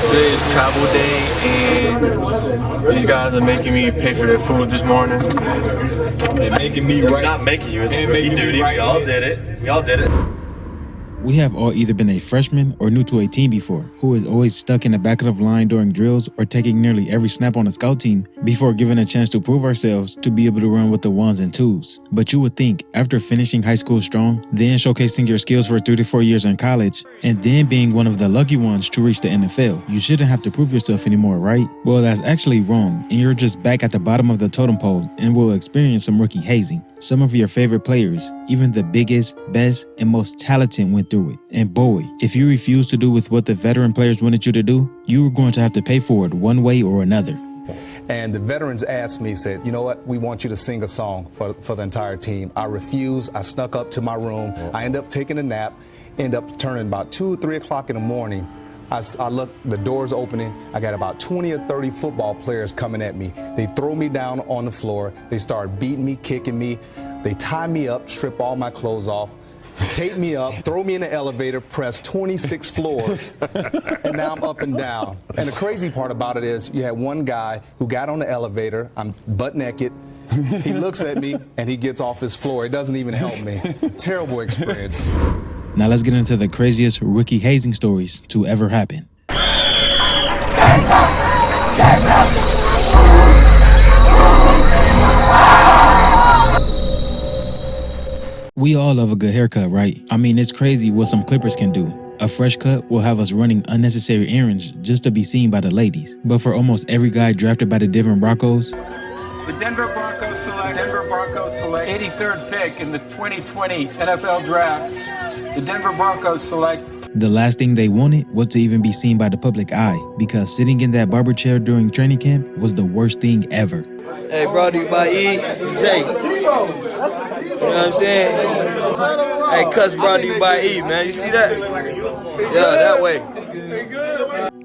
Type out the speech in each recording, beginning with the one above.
Today is travel day, and these guys are making me pay for their food this morning. They're making me right. Not making you, it's rookie duty. We all did it. We all did it. We have all either been a freshman or new to a team before, who is always stuck in the back of the line during drills or taking nearly every snap on a scout team before given a chance to prove ourselves to be able to run with the ones and twos. But you would think, after finishing high school strong, then showcasing your skills for 3 to 4 years in college, and then being one of the lucky ones to reach the NFL, you shouldn't have to prove yourself anymore, right? Well, that's actually wrong, and you're just back at the bottom of the totem pole and will experience some rookie hazing. Some of your favorite players, even the biggest, best, and most talented went through it. And boy, if you refuse to do with what the veteran players wanted you to do, you were going to have to pay for it one way or another. And the veterans asked me, said, you know what, we want you to sing a song for the entire team. I refused. I snuck up to my room. I ended up taking a nap, ended up turning about 2 or 3 o'clock in the morning. I look, the door's opening. I got about 20 or 30 football players coming at me. They throw me down on the floor. They start beating me, kicking me. They tie me up, strip all my clothes off, take me up, throw me in the elevator, press 26 floors, and now I'm up and down. And the crazy part about it is you had one guy who got on the elevator, I'm butt naked, he looks at me, and he gets off his floor. It doesn't even help me. Terrible experience. Now let's get into the craziest rookie hazing stories to ever happen. We all love a good haircut, right? I mean, it's crazy what some clippers can do. A fresh cut will have us running unnecessary errands just to be seen by the ladies. But for almost every guy drafted by the Denver Broncos, the Denver Broncos select 83rd pick in the 2020 NFL Draft. The Denver Broncos select. The last thing they wanted was to even be seen by the public eye, because sitting in that barber chair during training camp was the worst thing ever. Hey, bro, do you buy E? Jay. You know what I'm saying? Hey, cuss, bro, do you buy E, man? You see that? Yeah, that way.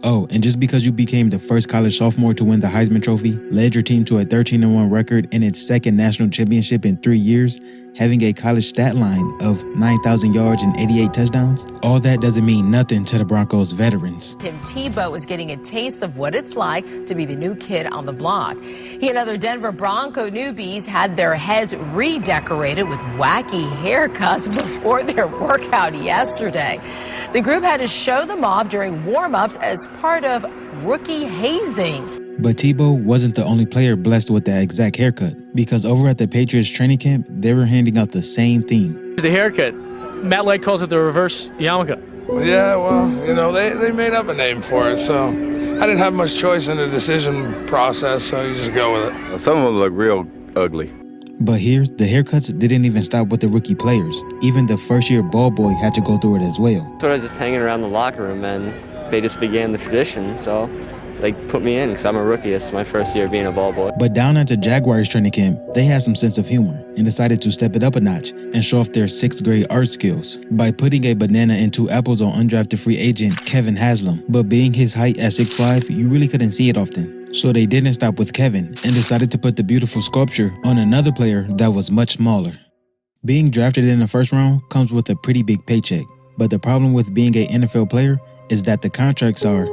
Oh, and just because you became the first college sophomore to win the Heisman Trophy, led your team to a 13-1 record and its second national championship in 3 years, having a college stat line of 9,000 yards and 88 touchdowns, all that doesn't mean nothing to the Broncos veterans. Tim Tebow is getting a taste of what it's like to be the new kid on the block. He and other Denver Bronco newbies had their heads redecorated with wacky haircuts before their workout yesterday. The group had to show them off during warm-ups as part of rookie hazing. But Tebow wasn't the only player blessed with that exact haircut, because over at the Patriots training camp, they were handing out the same theme. The haircut. Matt Lake calls it the reverse yarmulke. Yeah, well, you know, they made up a name for it, so I didn't have much choice in the decision process, so you just go with it. Some of them look real ugly. But here, the haircuts didn't even stop with the rookie players. Even the first-year ball boy had to go through it as well. Sort of just hanging around the locker room, and they just began the tradition, so they put me in because I'm a rookie. This is my first year being a ball boy. But down at the Jaguars training camp, they had some sense of humor and decided to step it up a notch and show off their 6th grade art skills by putting a banana and 2 apples on undrafted free agent Kevin Haslam. But being his height at 6'5", you really couldn't see it often. So they didn't stop with Kevin and decided to put the beautiful sculpture on another player that was much smaller. Being drafted in the first round comes with a pretty big paycheck. But the problem with being an NFL player is that the contracts are...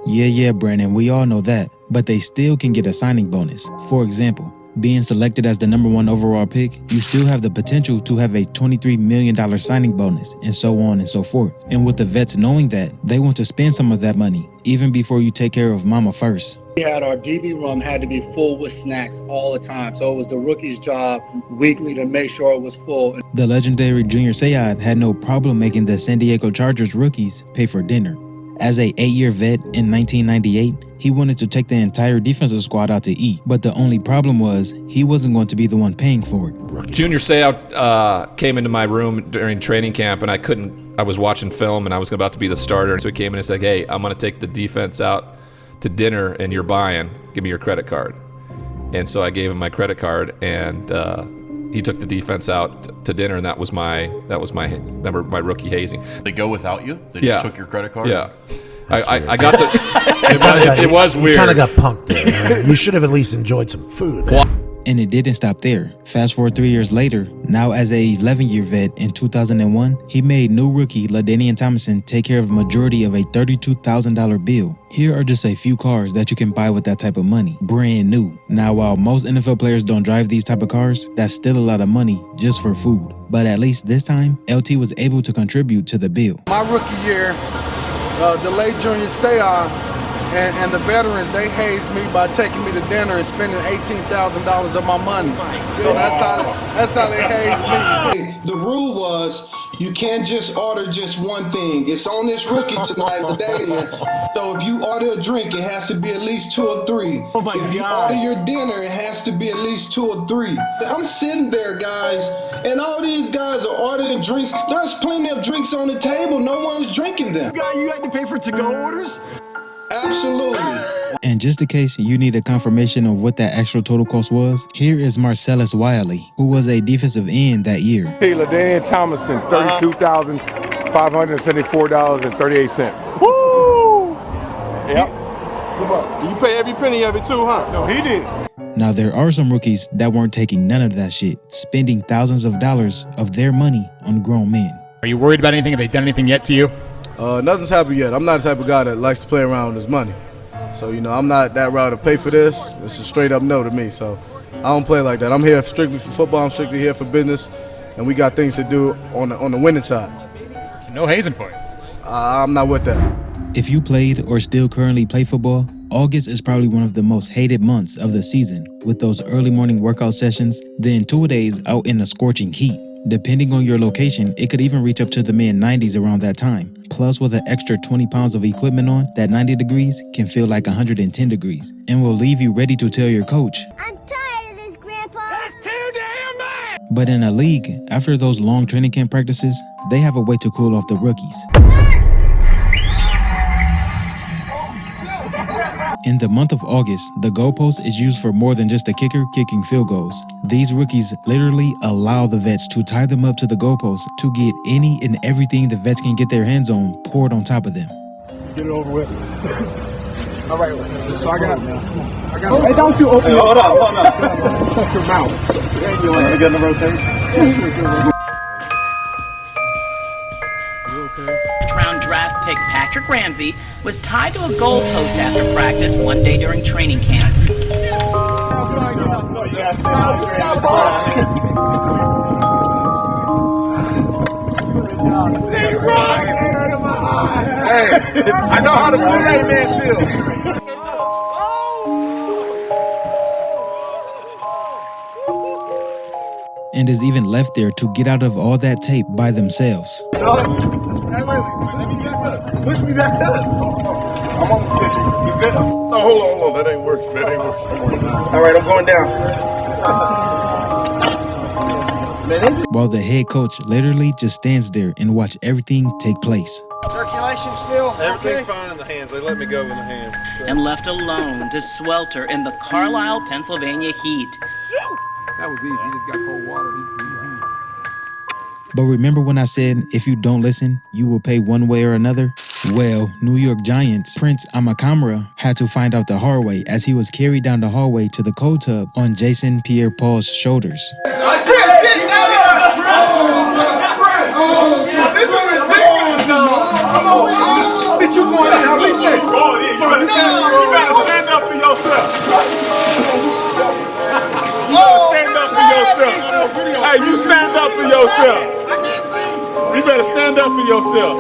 Yeah, Brandon, we all know that, but they still can get a signing bonus. For example, being selected as the #1 overall pick, you still have the potential to have a $23 million signing bonus, and so on and so forth. And with the vets knowing that, they want to spend some of that money, even before you take care of mama first. We had our DB room had to be full with snacks all the time, so it was the rookie's job weekly to make sure it was full. The legendary Junior SQAUD had no problem making the San Diego Chargers rookies pay for dinner. As a 8-year vet in 1998, he wanted to take the entire defensive squad out to eat, but the only problem was he wasn't going to be the one paying for it. Junior SQAUD came into my room during training camp, and I was watching film, and I was about to be the starter. So he came in and said, "Hey, I'm going to take the defense out to dinner, and you're buying. Give me your credit card." And so I gave him my credit card, and he took the defense out to dinner, and that was my rookie hazing. They go without you? They just took your credit card? Yeah. I got the. It was weird. You kind of got punked there. You should have at least enjoyed some food. And it didn't stop there. Fast forward 3 years later, now as a 11-year vet in 2001, he made new rookie LaDainian Tomlinson take care of a majority of a $32,000 bill. Here are just a few cars that you can buy with that type of money, brand new. Now, while most NFL players don't drive these type of cars, that's still a lot of money just for food. But at least this time, LT was able to contribute to the bill. My rookie year, the late junior SQAUD and the veterans, they hazed me by taking me to dinner and spending $18,000 of my money. So that's how they hazed me. The rule was you can't just order just one thing. It's on this rookie tonight, LaDainian. So if you order a drink, it has to be at least 2 or 3. If you order your dinner, it has to be at least 2 or 3. I'm sitting there, guys, and all these guys are ordering drinks. There's plenty of drinks on the table. No one is drinking them. You had to pay for to-go orders? Absolutely. And just in case you need a confirmation of what that actual total cost was, here is Marcellus Wiley, who was a defensive end that year. Hey, LaDainian Tomlinson, $32,574.38. Woo! Yep. You pay every penny of it too, huh? No, he did. Now, there are some rookies that weren't taking none of that shit, spending thousands of dollars of their money on grown men. Are you worried about anything? Have they done anything yet to you? Nothing's happened yet. I'm not the type of guy that likes to play around with his money. So, I'm not that route to pay for this. It's a straight up no to me. So, I don't play like that. I'm here strictly for football. I'm strictly here for business. And we got things to do on the winning side. So no hazing for you? I'm not with that. If you played or still currently play football, August is probably one of the most hated months of the season, with those early morning workout sessions, then 2 days out in the scorching heat. Depending on your location, it could even reach up to the mid-90s around that time. Plus, with an extra 20 pounds of equipment on, that 90 degrees can feel like 110 degrees and will leave you ready to tell your coach, "I'm tired of this, Grandpa. That's too damn bad." But in a league, after those long training camp practices, they have a way to cool off the rookies. In the month of August, the goalpost is used for more than just a kicker kicking field goals. These rookies literally allow the vets to tie them up to the goalpost to get any and everything the vets can get their hands on poured on top of them. Get it over with. All right, so I got. Hey, don't you open it. Hold on. Shut your mouth. You want to get in the rotation? Round draft pick Patrick Ramsey was tied to a goalpost after practice one day during training camp. Hey, I know how to do that man feel. And is even left there to get out of all that tape by themselves. Push me back up. I'm on the pitch. You good? No, hold on. That ain't working. All right, I'm going down. While the head coach literally just stands there and watch everything take place. Circulation still? Everything's fine in the hands. They let me go in the hands. So. And left alone to swelter in the Carlisle, Pennsylvania heat. That was easy. He just got cold water. But remember when I said, if you don't listen, you will pay one way or another? Well, New York Giants Prince Amakamara had to find out the hard way as he was carried down the hallway to the cold tub on Jason Pierre-Paul's shoulders. This is ridiculous, dog. Did you go in there? Listen. You better stand up for yourself. Stand up for yourself. Hey, you stand up for yourself. You better stand up for yourself.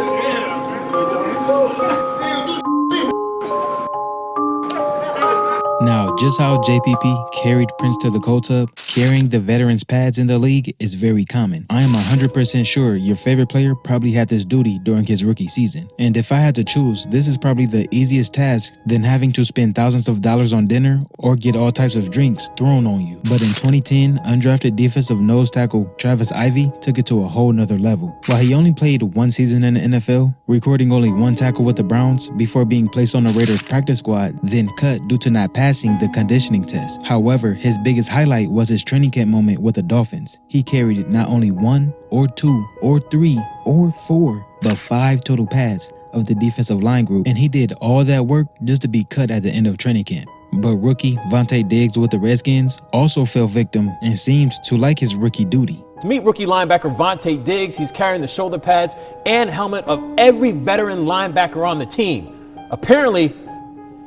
Now, just how JPP carried Prince to the cold tub, carrying the veterans' pads in the league is very common. I am 100% sure your favorite player probably had this duty during his rookie season. And if I had to choose, this is probably the easiest task than having to spend thousands of dollars on dinner or get all types of drinks thrown on you. But in 2010, undrafted defensive nose tackle Travis Ivey took it to a whole nother level. While he only played one season in the NFL, recording only one tackle with the Browns before being placed on the Raiders practice squad, then cut due to not passing the conditioning test. However, his biggest highlight was his training camp moment with the Dolphins. He carried not only 1 or 2 or 3 or 4, but 5 total pads of the defensive line group, and he did all that work just to be cut at the end of training camp. But rookie Vontae Diggs with the Redskins also fell victim and seemed to like his rookie duty. To meet rookie linebacker Vontae Diggs, he's carrying the shoulder pads and helmet of every veteran linebacker on the team. Apparently,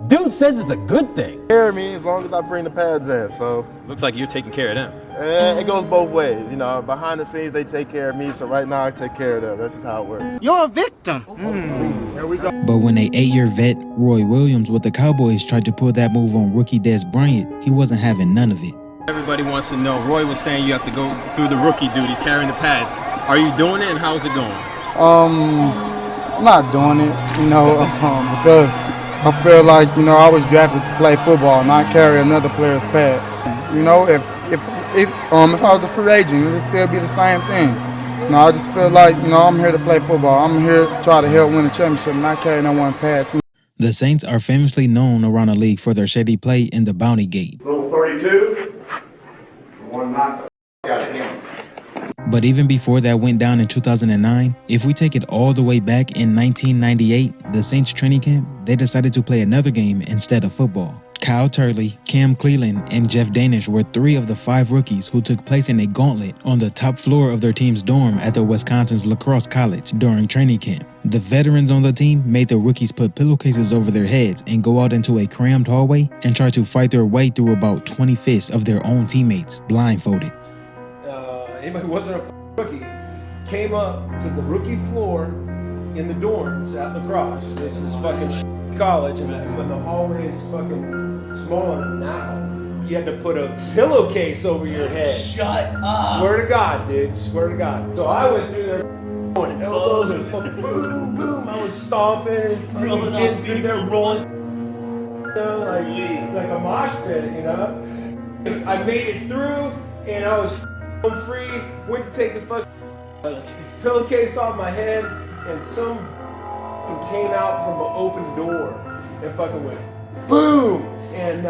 dude says it's a good thing. Carry me as long as I bring the pads in, so. Looks like you're taking care of them. It goes both ways, you know. Behind the scenes, they take care of me, so right now I take care of them. That's just how it works. You're a victim. Here we go. But when a 8-year vet, Roy Williams with the Cowboys, tried to pull that move on rookie Des Bryant, he wasn't having none of it. Everybody wants to know, Roy was saying you have to go through the rookie duties, carrying the pads. Are you doing it, and how's it going? I'm not doing it, you know, because I feel like, you know, I was drafted to play football, not carry another player's pads. You know, if I was a free agent, it would still be the same thing. You know, I just feel like, you know, I'm here to play football. I'm here to try to help win a championship, not carry no one pads. The Saints are famously known around the league for their shady play in the Bounty Gate. Little 32, one knock, got it in. But even before that went down in 2009, if we take it all the way back in 1998, the Saints training camp, they decided to play another game instead of football. Kyle Turley, Cam Cleland, and Jeff Danish were 3 of the 5 rookies who took place in a gauntlet on the top floor of their team's dorm at the Wisconsin's La Crosse College during training camp. The veterans on the team made the rookies put pillowcases over their heads and go out into a crammed hallway and try to fight their way through about 20 fists of their own teammates, blindfolded. Anybody who wasn't a rookie came up to the rookie floor in the dorms at La Crosse. This is fucking college, and the hallway is fucking smaller than that. You had to put a pillowcase over your head. Shut up. Swear to God, dude. Swear to God. So I went through there going elbows and fucking boom, boom. I was stomping and Rolling up, through there rolling, you know, like a mosh pit, you know. I made it through, and I was free. Went to take the fucking pillowcase off my head, and some came out from an open door and fucking went boom and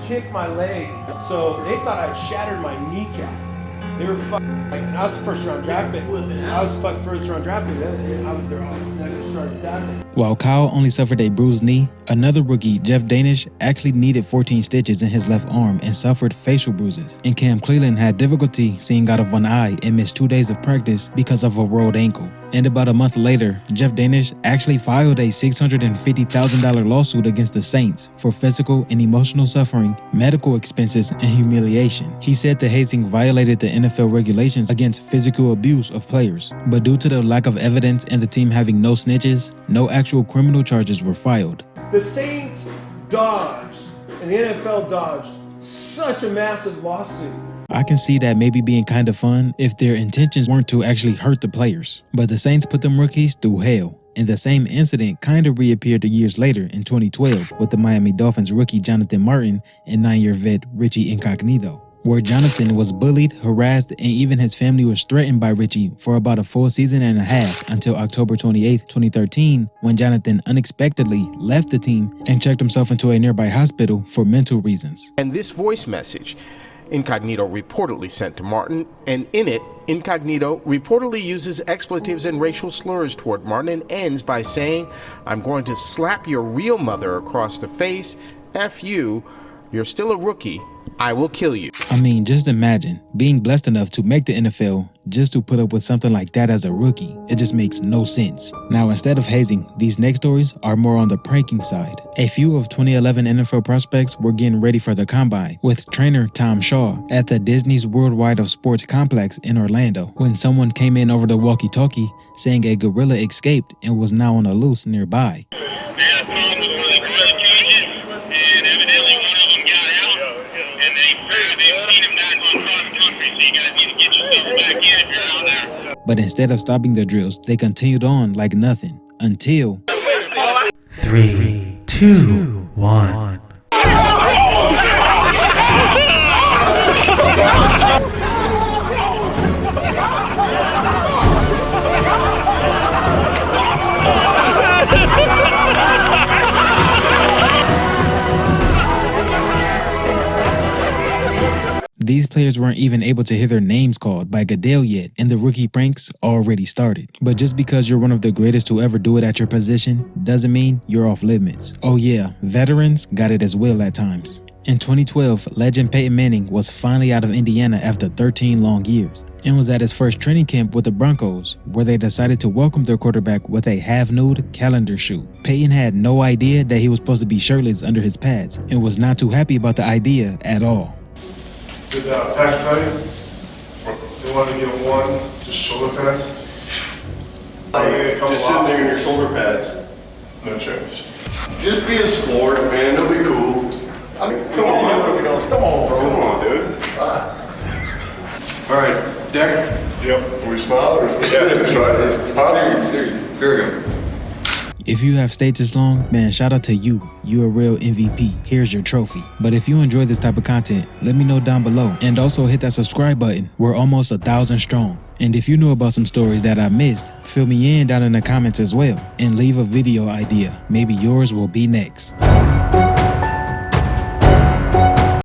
kicked my leg. So they thought I'd shattered my kneecap. They were fucking like, I was the first round draft pick. I was fucking first round draft pick. I was there all night, started tackling. While Kyle only suffered a bruised knee, another rookie, Jeff Danish, actually needed 14 stitches in his left arm and suffered facial bruises. And Cam Cleland had difficulty seeing out of one eye and missed 2 days of practice because of a rolled ankle. And about a month later, Jeff Danish actually filed a $650,000 lawsuit against the Saints for physical and emotional suffering, medical expenses, and humiliation. He said the hazing violated the NFL regulations against physical abuse of players. But due to the lack of evidence and the team having no snitches, no actual criminal charges were filed. The Saints dodged, and the NFL dodged, such a massive lawsuit. I can see that maybe being kind of fun if their intentions weren't to actually hurt the players. But the Saints put them rookies through hell. And the same incident kind of reappeared years later in 2012 with the Miami Dolphins rookie Jonathan Martin and 9-year vet Richie Incognito, where Jonathan was bullied, harassed, and even his family was threatened by Richie for about a full season and a half until October 28, 2013, when Jonathan unexpectedly left the team and checked himself into a nearby hospital for mental reasons. And this voice message Incognito reportedly sent to Martin, and in it, Incognito reportedly uses expletives and racial slurs toward Martin and ends by saying, "I'm going to slap your real mother across the face. F you. You're still a rookie. I will kill you." I mean, just imagine being blessed enough to make the NFL just to put up with something like that as a rookie. It just makes no sense. Now, instead of hazing, these next stories are more on the pranking side. A few of 2011 NFL prospects were getting ready for the combine with trainer Tom Shaw at the Disney's Worldwide of Sports complex in Orlando when someone came in over the walkie-talkie saying a gorilla escaped and was now on the loose nearby. But instead of stopping the drills, they continued on like nothing until 3, 2, 1. These players were weren't even able to hear their names called by Goodell yet, and the rookie pranks already started. But just because you're one of the greatest to ever do it at your position doesn't mean you're off limits. Oh yeah, veterans got it as well at times. In 2012, legend Peyton Manning was finally out of Indiana after 13 long years and was at his first training camp with the Broncos, where they decided to welcome their quarterback with a half-nude calendar shoot. Peyton had no idea that he was supposed to be shirtless under his pads and was not too happy about the idea at all. Did Patrick tell you? You want to get one, just shoulder pads? Just sitting there in your shoulder pads. No chance. Just be a sport, man. It'll be cool. I mean, come on, bro. Come on, dude. All right, Deck. Yep. We smile or? Yeah, try it. Serious. Here we go. If you have stayed this long, man, shout out to you. You're a real MVP. Here's your trophy. But if you enjoy this type of content, let me know down below. And also hit that subscribe button. We're almost 1,000 strong. And if you know about some stories that I missed, fill me in down in the comments as well. And leave a video idea. Maybe yours will be next.